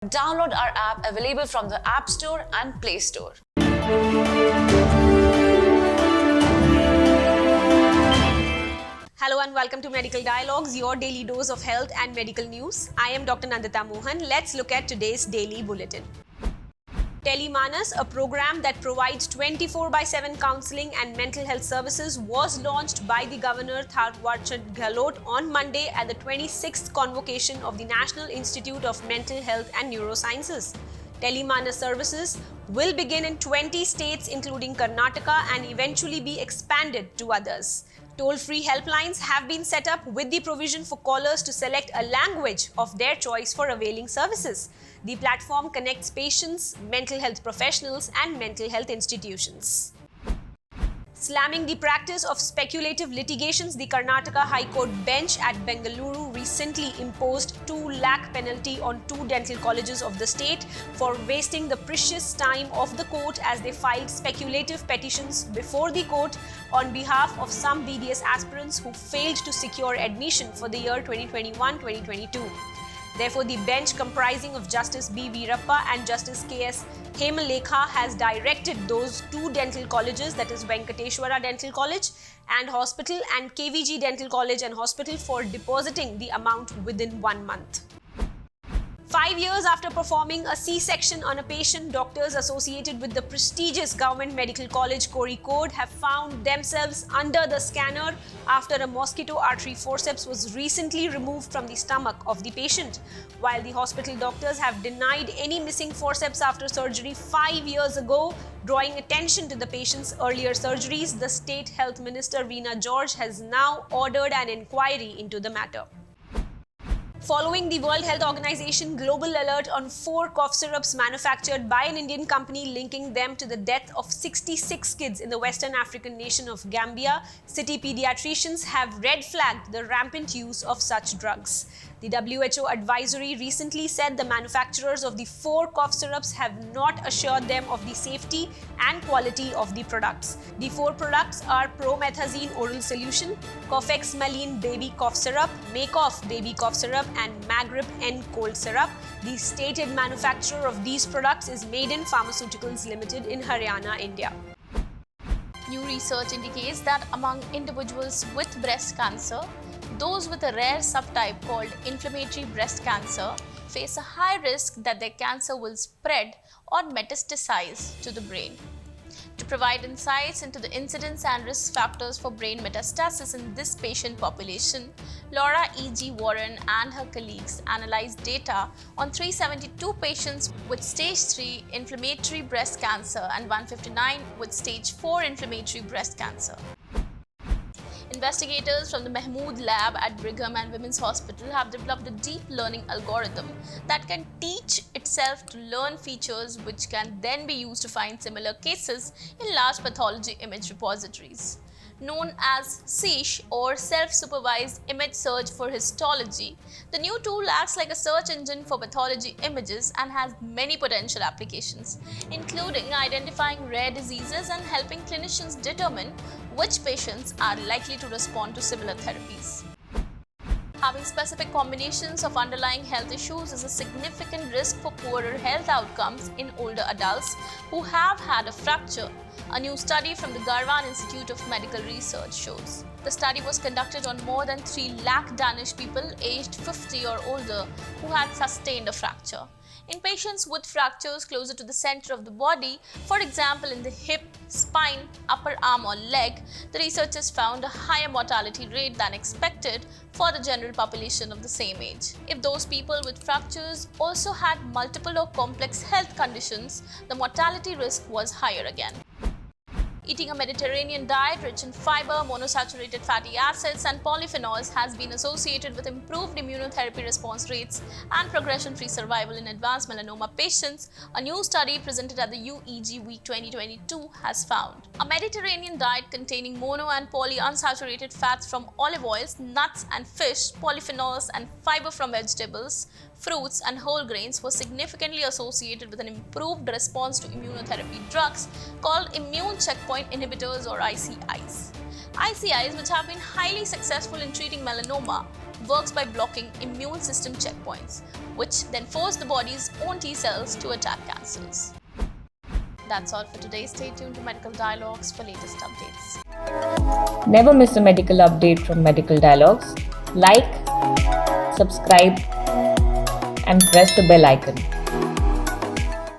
Download our app available from the App Store and Play Store. Hello and welcome to Medical Dialogues, your daily dose of health and medical news. I am Dr. Nandita Mohan. Let's look at today's daily bulletin. Telemanas, a program that provides 24/7 counseling and mental health services, was launched by the Governor Tharwar-Chand Gehlot on Monday at the 26th convocation of the National Institute of Mental Health and Neurosciences. Telemanas services will begin in 20 states including Karnataka and eventually be expanded to others. Toll-free helplines have been set up with the provision for callers to select a language of their choice for availing services. The platform connects patients, mental health professionals, and mental health institutions. Slamming the practice of speculative litigations, the Karnataka High Court bench at Bengaluru recently imposed 2 lakh penalty on 2 dental colleges of the state for wasting the precious time of the court as they filed speculative petitions before the court on behalf of some BDS aspirants who failed to secure admission for the year 2021-2022. Therefore, the bench comprising of Justice B. Veerappa and Justice K.S. Hemalekha has directed those 2 dental colleges, that is Venkateshwara Dental College and Hospital and KVG Dental College and Hospital, for depositing the amount within 1 month. 5 years after performing a C-section on a patient, doctors associated with the prestigious Government Medical College Kozhikode have found themselves under the scanner after a mosquito artery forceps was recently removed from the stomach of the patient. While the hospital doctors have denied any missing forceps after surgery 5 years ago, drawing attention to the patient's earlier surgeries, the State Health Minister Veena George has now ordered an inquiry into the matter. Following the World Health Organization global alert on 4 cough syrups manufactured by an Indian company linking them to the death of 66 kids in the Western African nation of Gambia, city paediatricians have red flagged the rampant use of such drugs. The WHO advisory recently said the manufacturers of the 4 cough syrups have not assured them of the safety and quality of the products. The 4 products are promethazine oral solution, Cofex Maline baby cough syrup, Makeoff baby cough syrup, and Magrip N cold syrup. The stated manufacturer of these products is Maiden Pharmaceuticals Limited in Haryana, India. New research indicates that among individuals with breast cancer, those with a rare subtype called inflammatory breast cancer face a high risk that their cancer will spread or metastasize to the brain. To provide insights into the incidence and risk factors for brain metastasis in this patient population, Laura E.G. Warren and her colleagues analyzed data on 372 patients with stage 3 inflammatory breast cancer and 159 with stage 4 inflammatory breast cancer. Investigators from the Mahmood lab at Brigham and Women's Hospital have developed a deep learning algorithm that can teach itself to learn features which can then be used to find similar cases in large pathology image repositories. Known as SEASH or Self-Supervised Image Search for Histology, the new tool acts like a search engine for pathology images and has many potential applications, including identifying rare diseases and helping clinicians determine which patients are likely to respond to similar therapies. Having specific combinations of underlying health issues is a significant risk for poorer health outcomes in older adults who have had a fracture, a new study from the Garvan Institute of Medical Research shows. The study was conducted on more than 3 lakh Danish people aged 50 or older who had sustained a fracture. In patients with fractures closer to the center of the body, for example in the hip, spine, upper arm or leg, the researchers found a higher mortality rate than expected for the general population of the same age. If those people with fractures also had multiple or complex health conditions, the mortality risk was higher again. Eating a Mediterranean diet rich in fiber, monosaturated fatty acids and polyphenols has been associated with improved immunotherapy response rates and progression-free survival in advanced melanoma patients, a new study presented at the UEG Week 2022 has found. A Mediterranean diet containing mono and polyunsaturated fats from olive oils, nuts and fish, polyphenols and fiber from vegetables, fruits and whole grains was significantly associated with an improved response to immunotherapy drugs called immune checkpoint inhibitors or ICIs. ICIs, which have been highly successful in treating melanoma, works by blocking immune system checkpoints, which then force the body's own T cells to attack cancers. That's all for today. Stay tuned to Medical Dialogues for latest updates. Never miss a medical update from Medical Dialogues. Like, subscribe, and press the bell icon.